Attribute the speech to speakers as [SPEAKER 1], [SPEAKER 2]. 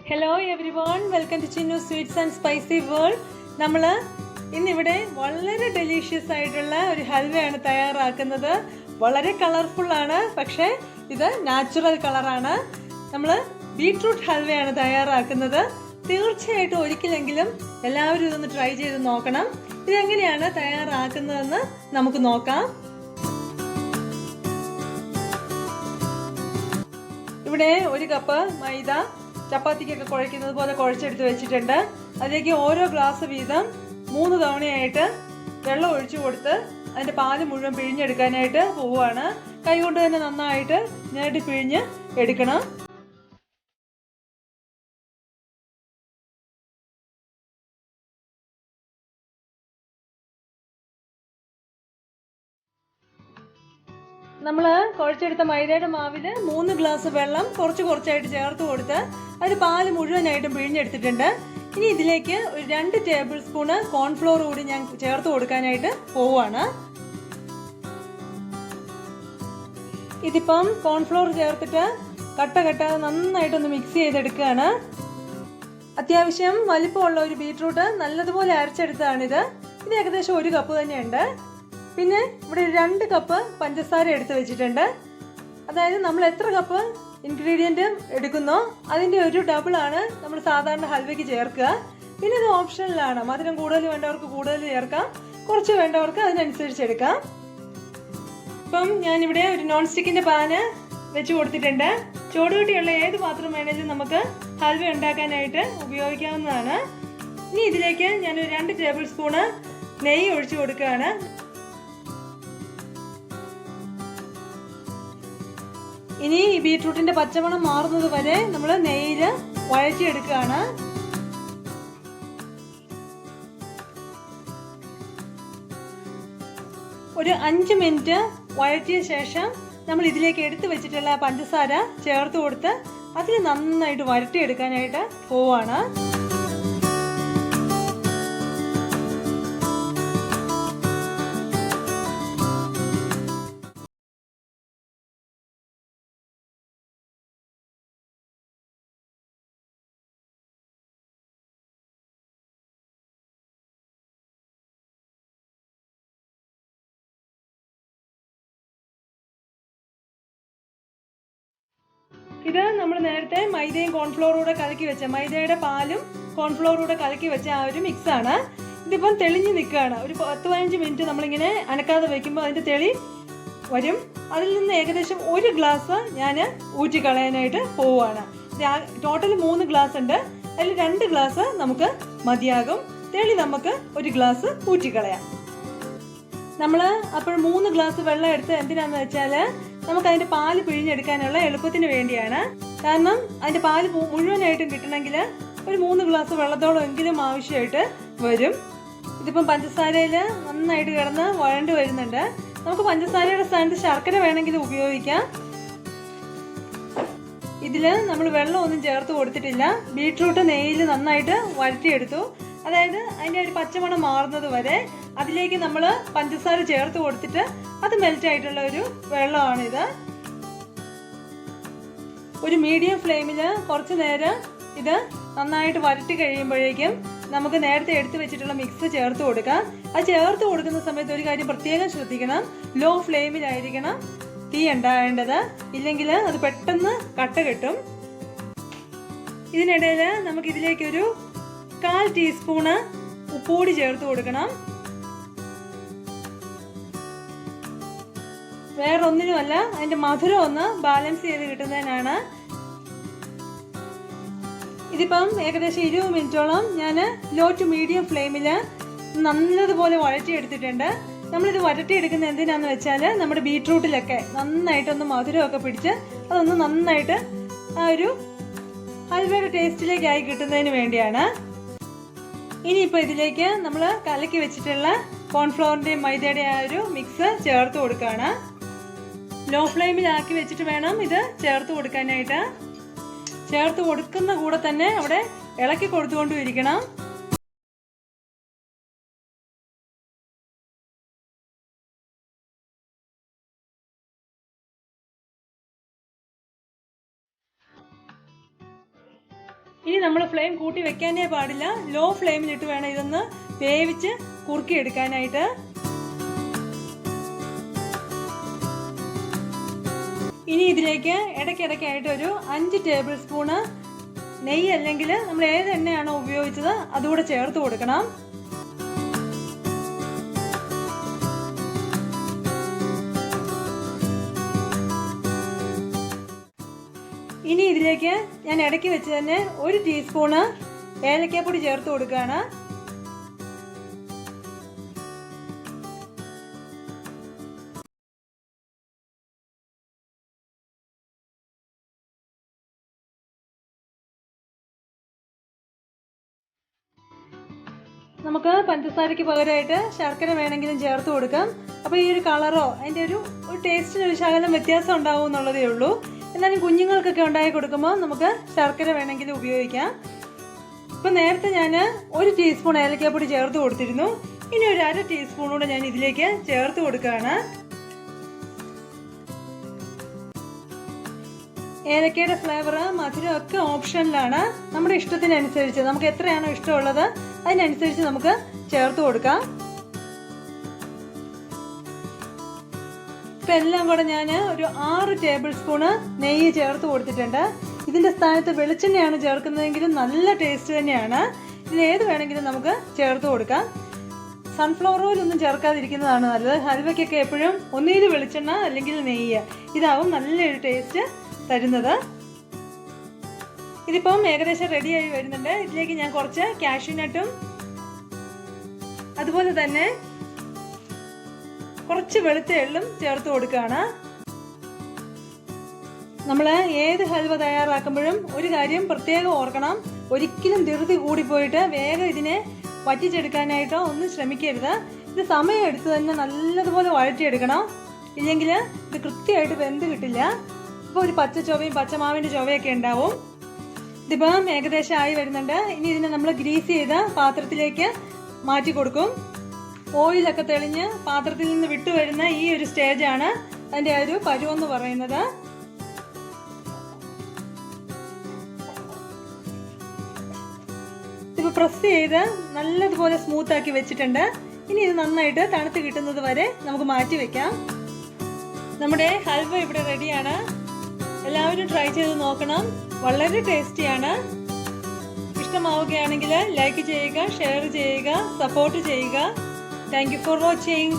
[SPEAKER 1] Hello every, welcome to Chinnu sweets and spicy world. നമ്മൾ ഇന്നിവിടെ വളരെ ഡെലീഷ്യസ് ആയിട്ടുള്ള ഒരു ഹൽവയാണ് തയ്യാറാക്കുന്നത്. വളരെ കളർഫുള്ളാണ്, പക്ഷേ ഇത് നാച്ചുറൽ കളറാണ്. നമ്മൾ ബീട്രൂട്ട് ഹൽവയാണ് തയ്യാറാക്കുന്നത്. തീർച്ചയായിട്ടും ഒരിക്കലെങ്കിലും എല്ലാവരും ഇതൊന്ന് ട്രൈ ചെയ്ത് നോക്കണം. ഇതെങ്ങനെയാണ് തയ്യാറാക്കുന്നതെന്ന് നമുക്ക് നോക്കാം. ഇവിടെ ഒരു കപ്പ് മൈദ ചപ്പാത്തിക്കൊക്കെ കുഴയ്ക്കുന്നത് പോലെ കുഴച്ചെടുത്ത് വെച്ചിട്ടുണ്ട്. അതിലേക്ക് ഓരോ ഗ്ലാസ് വീതം 3 തവണയായിട്ട് വെള്ളം ഒഴിച്ചു കൊടുത്ത് അതിൻ്റെ പാല് മുഴുവൻ പിഴിഞ്ഞെടുക്കാനായിട്ട് പോവുകയാണ്. കൈകൊണ്ട് തന്നെ നന്നായിട്ട് നേടി പിഴിഞ്ഞ് എടുക്കണം. നമ്മൾ കുഴച്ചെടുത്ത മൈദയുടെ മാവിൽ 3 ഗ്ലാസ് വെള്ളം കുറച്ചായിട്ട് ചേർത്ത് കൊടുത്ത് അതിൽ പാല് മുഴുവനായിട്ടും പിഴിഞ്ഞെടുത്തിട്ടുണ്ട്. ഇനി ഇതിലേക്ക് ഒരു 2 ടേബിൾ സ്പൂണ് കോൺഫ്ലോർ കൂടി ഞാൻ ചേർത്ത് കൊടുക്കാനായിട്ട് പോവുകയാണ്. ഇതിപ്പം കോൺഫ്ലോർ ചേർത്തിട്ട് കട്ട നന്നായിട്ടൊന്ന് മിക്സ് ചെയ്തെടുക്കുകയാണ്. അത്യാവശ്യം വലിപ്പമുള്ള ഒരു ബീട്രൂട്ട് നല്ലതുപോലെ അരച്ചെടുത്തതാണിത്. ഇത് ഏകദേശം 1 കപ്പ് തന്നെയുണ്ട്. പിന്നെ ഇവിടെ 2 കപ്പ് പഞ്ചസാര എടുത്ത് വെച്ചിട്ടുണ്ട്. അതായത് നമ്മൾ എത്ര കപ്പ് ഇൻഗ്രീഡിയൻറ്റ് എടുക്കുന്നോ അതിൻ്റെ ഒരു ഡബിളാണ് നമ്മൾ സാധാരണ ഹൽവയ്ക്ക് ചേർക്കുക. പിന്നെ ഇത് ഓപ്ഷനിലാണ്. മധുരം കൂടുതൽ വേണ്ടവർക്ക് കൂടുതൽ ചേർക്കാം, കുറച്ച് വേണ്ടവർക്ക് അതിനനുസരിച്ച് എടുക്കാം. ഇപ്പം ഞാനിവിടെ ഒരു നോൺ സ്റ്റിക്കിൻ്റെ പാന് വെച്ച് കൊടുത്തിട്ടുണ്ട്. ചൂടുകട്ടിയുള്ള ഏത് പാത്രം വേണമെങ്കിലും നമുക്ക് ഹൽവ ഉണ്ടാക്കാനായിട്ട് ഉപയോഗിക്കാവുന്നതാണ്. ഇനി ഇതിലേക്ക് ഞാനൊരു 2 ടേബിൾ സ്പൂണ് നെയ്യ് ഒഴിച്ചു കൊടുക്കുകയാണ്. ഇനി ഈ ബീട്രൂട്ടിന്റെ പച്ചമണം മാറുന്നത് വരെ നമ്മൾ നെയ്യിൽ വഴറ്റിയെടുക്കുകയാണ്. ഒരു 5 മിനിറ്റ് വഴറ്റിയ ശേഷം നമ്മൾ ഇതിലേക്ക് എടുത്തു വെച്ചിട്ടുള്ള പഞ്ചസാര ചേർത്ത് കൊടുത്ത് അതിൽ നന്നായിട്ട് വഴറ്റിയെടുക്കാനായിട്ട് പോവാണ്. ഇത് നമ്മൾ നേരത്തെ മൈദയും കോൺഫ്ലോറൂടെ കലക്കി വെച്ച മൈദയുടെ പാലും കോൺഫ്ലോറൂടെ കലക്കി വെച്ച ആ ഒരു മിക്സാണ്. ഇതിപ്പം തെളിഞ്ഞ് നിൽക്കുകയാണ്. ഒരു 10-15 മിനിറ്റ് നമ്മളിങ്ങനെ അനക്കാതെ വെക്കുമ്പോൾ അതിൻ്റെ തെളി വരും. അതിൽ നിന്ന് ഏകദേശം 1 ഗ്ലാസ് ഞാൻ ഊറ്റിക്കളയാനായിട്ട് പോവുകയാണ്. ടോട്ടൽ 3 ഗ്ലാസ് ഉണ്ട്. അതിൽ 2 ഗ്ലാസ് നമുക്ക് മതിയാകും. തെളി നമുക്ക് 1 ഗ്ലാസ് ഊറ്റിക്കളയാം. നമ്മൾ അപ്പോൾ 3 ഗ്ലാസ് വെള്ളം എടുത്ത് എന്തിനാന്ന് വെച്ചാൽ നമുക്ക് അതിൻ്റെ പാല് പിഴിഞ്ഞെടുക്കാനുള്ള എളുപ്പത്തിന് വേണ്ടിയാണ്. കാരണം അതിൻ്റെ പാല് മുഴുവനായിട്ടും കിട്ടണമെങ്കിൽ ഒരു 3 ഗ്ലാസ് വെള്ളത്തോളം എങ്കിലും ആവശ്യമായിട്ട് വരും. ഇതിപ്പം പഞ്ചസാരയിൽ നന്നായിട്ട് കിടന്ന് വഴണ്ട് വരുന്നുണ്ട്. നമുക്ക് പഞ്ചസാരയുടെ സ്ഥാനത്ത് ശർക്കര വേണമെങ്കിൽ ഉപയോഗിക്കാം. ഇതിൽ നമ്മൾ വെള്ളമൊന്നും ചേർത്ത് കൊടുത്തിട്ടില്ല. ബീട്രൂട്ട് നെയ്യിൽ നന്നായിട്ട് വഴറ്റിയെടുത്തു. അതായത് അതിൻ്റെ ഒരു പച്ചമണം മാറുന്നത് വരെ അതിലേക്ക് നമ്മൾ പഞ്ചസാര ചേർത്ത് കൊടുത്തിട്ട് അത് മെൽറ്റ് ആയിട്ടുള്ള ഒരു വെള്ളമാണിത്. ഒരു മീഡിയം ഫ്ലെയിമിൽ കുറച്ച് നേരം ഇത് നന്നായിട്ട് വരട്ടി കഴിയുമ്പോഴേക്കും നമുക്ക് നേരത്തെ എടുത്തു വെച്ചിട്ടുള്ള മിക്സ് ചേർത്ത് കൊടുക്കാം. അത് ചേർത്ത് കൊടുക്കുന്ന സമയത്ത് ഒരു കാര്യം പ്രത്യേകം ശ്രദ്ധിക്കണം. ലോ ഫ്ലെയിമിലായിരിക്കണം തീ ഉണ്ടാകേണ്ടത്, ഇല്ലെങ്കിൽ അത് പെട്ടെന്ന് കട്ട കെട്ടും. ഇതിനിടയിൽ നമുക്ക് ഇതിലേക്കൊരു 1/4 ടീസ്പൂണ് ഉപ്പുപൊടി ചേർത്ത് കൊടുക്കണം. വേറൊന്നിനുമല്ല, അതിൻ്റെ മധുരം ഒന്ന് ബാലൻസ് ചെയ്ത് കിട്ടുന്നതിനാണ്. ഇതിപ്പം ഏകദേശം 20 മിനിറ്റോളം ഞാൻ ലോ ടു മീഡിയം ഫ്ലെയിമിൽ നല്ലതുപോലെ വഴറ്റിയെടുത്തിട്ടുണ്ട്. നമ്മളിത് വഴറ്റിയെടുക്കുന്നത് എന്തിനാന്ന് വെച്ചാൽ നമ്മുടെ ബീട്രൂട്ടിലൊക്കെ നന്നായിട്ടൊന്ന് മധുരമൊക്കെ പിടിച്ച് അതൊന്ന് നന്നായിട്ട് ആ ഒരു ഹൽവയുടെ ടേസ്റ്റിലേക്കായി കിട്ടുന്നതിന് വേണ്ടിയാണ്. ഇനിയിപ്പോൾ ഇതിലേക്ക് നമ്മൾ കലക്കി വെച്ചിട്ടുള്ള കോൺഫ്ലവറിൻ്റെയും മൈദയുടെ ആ ഒരു മിക്സ് ചേർത്ത് കൊടുക്കുകയാണ്. ലോ ഫ്ലെയിമിലാക്കി വെച്ചിട്ട് വേണം ഇത് ചേർത്ത് കൊടുക്കാനായിട്ട്. ചേർത്ത് കൊടുക്കുന്ന കൂടെ തന്നെ അവിടെ ഇളക്കി കൊടുത്തുകൊണ്ടും ഇരിക്കണം. ഇനി ഇനി നമ്മൾ ഫ്ലെയിം കൂട്ടി വെക്കാനേ പാടില്ല. ലോ ഫ്ലെയിമിലിട്ട് വേണം ഇതൊന്ന് വേവിച്ച് കുറുക്കിയെടുക്കാനായിട്ട്. ഇനി ഇതിലേക്ക് ഇടയ്ക്കിടയ്ക്കായിട്ട് ഒരു 5 ടേബിൾ സ്പൂണ് നെയ്യ്, അല്ലെങ്കിൽ നമ്മൾ ഏത് എണ്ണയാണോ ഉപയോഗിച്ചത് അതുകൂടെ ചേർത്ത് കൊടുക്കണം. ഇനി ഇതിലേക്ക് ഞാൻ ഇടയ്ക്ക് വെച്ച് തന്നെ 1 ടീസ്പൂണ് ഏലക്കാപ്പൊടി ചേർത്ത് കൊടുക്കുകയാണ്. നമുക്ക് പഞ്ചസാരയ്ക്ക് പകരമായിട്ട് ശർക്കര വേണമെങ്കിലും ചേർത്ത് കൊടുക്കാം. അപ്പോൾ ഈ ഒരു കളറോ അതിൻ്റെ ഒരു ടേസ്റ്റിനൊരു ശകലം വ്യത്യാസം ഉണ്ടാവും എന്നുള്ളതേ ഉള്ളൂ. എന്നാലും കുഞ്ഞുങ്ങൾക്കൊക്കെ ഉണ്ടാക്കി കൊടുക്കുമ്പോൾ നമുക്ക് ശർക്കര വേണമെങ്കിലും ഉപയോഗിക്കാം. ഇപ്പം നേരത്തെ ഞാൻ 1 ടീസ്പൂൺ ഏലക്കാപ്പൊടി ചേർത്ത് കൊടുത്തിരുന്നു. ഇനി ഒരു 1/2 ടീസ്പൂൺ കൂടെ ഞാൻ ഇതിലേക്ക് ചേർത്ത് കൊടുക്കുകയാണ്. ഏലക്കയുടെ ഫ്ലേവർ മധുരം ഒക്കെ ഓപ്ഷനിലാണ്. നമ്മുടെ ഇഷ്ടത്തിനനുസരിച്ച് നമുക്ക് എത്രയാണോ ഇഷ്ടമുള്ളത് അതിനനുസരിച്ച് നമുക്ക് ചേർത്ത് കൊടുക്കാം. ഇപ്പം എല്ലാം കൂടെ ഞാൻ ഒരു 6 ടേബിൾ സ്പൂണ് നെയ്യ് ചേർത്ത് കൊടുത്തിട്ടുണ്ട്. ഇതിൻ്റെ സ്ഥാനത്ത് വെളിച്ചെണ്ണയാണ് ചേർക്കുന്നതെങ്കിലും നല്ല ടേസ്റ്റ് തന്നെയാണ്. ഇതിലേത് വേണമെങ്കിലും നമുക്ക് ചേർത്ത് കൊടുക്കാം. സൺഫ്ലവർ ഓയിലൊന്നും ചേർക്കാതിരിക്കുന്നതാണ് നല്ലത്. ഹൽവയ്ക്കൊക്കെ എപ്പോഴും ഒന്നുകിൽ വെളിച്ചെണ്ണ അല്ലെങ്കിൽ നെയ്യ്, ഇതാവും നല്ലൊരു ടേസ്റ്റ് തരുന്നത്. ഇതിപ്പം ഏകദേശം റെഡിയായി വരുന്നുണ്ട്. ഇതിലേക്ക് ഞാൻ കുറച്ച് കാഷ്യൂനട്ടും അതുപോലെ തന്നെ കുറച്ച് വെളുത്ത എള്ളും ചേർത്ത് കൊടുക്കുകയാണ്. നമ്മൾ ഏത് ഹൽവ തയ്യാറാക്കുമ്പോഴും ഒരു കാര്യം പ്രത്യേകം ഓർക്കണം, ഒരിക്കലും ധൃതി കൂടിപ്പോയിട്ട് വേഗം ഇതിനെ വറ്റിച്ചെടുക്കാനായിട്ടോ ഒന്നും ശ്രമിക്കരുത്. ഇത് സമയം എടുത്ത് തന്നെ നല്ലതുപോലെ വഴറ്റിയെടുക്കണം, ഇല്ലെങ്കിൽ ഇത് കൃത്യമായിട്ട് വെന്ത് കിട്ടില്ല. ഇപ്പോൾ ഒരു പച്ച ചൊവയും പച്ചമാവിൻ്റെ ചൊവയൊക്കെ ഉണ്ടാവും. ഇതിപ്പം ഏകദേശം ആയി വരുന്നുണ്ട്. ഇനി ഇതിനെ നമ്മൾ ഗ്രീസ് ചെയ്ത പാത്രത്തിലേക്ക് മാറ്റി കൊടുക്കും. ഓയിലൊക്കെ തെളിഞ്ഞ് പാത്രത്തിൽ നിന്ന് വിട്ടു വരുന്ന ഈ ഒരു സ്റ്റേജാണ് അതിൻ്റെ ആ ഒരു പരുവെന്ന് പറയുന്നത്. ഇതിപ്പോൾ പ്രസ് ചെയ്ത് നല്ലതുപോലെ സ്മൂത്താക്കി വെച്ചിട്ടുണ്ട്. ഇനി ഇത് നന്നായിട്ട് തണുത്ത് കിട്ടുന്നത് വരെ നമുക്ക് മാറ്റി വെക്കാം. നമ്മുടെ ഹൽവ ഇവിടെ റെഡിയാണ്. എല്ലാവരും ട്രൈ ചെയ്ത് നോക്കണം. വളരെ ടേസ്റ്റിയാണ്. ഇഷ്ടമാവുകയാണെങ്കിൽ ലൈക്ക് ചെയ്യുക, ഷെയർ ചെയ്യുക, സപ്പോർട്ട് ചെയ്യുക. Thank you for watching.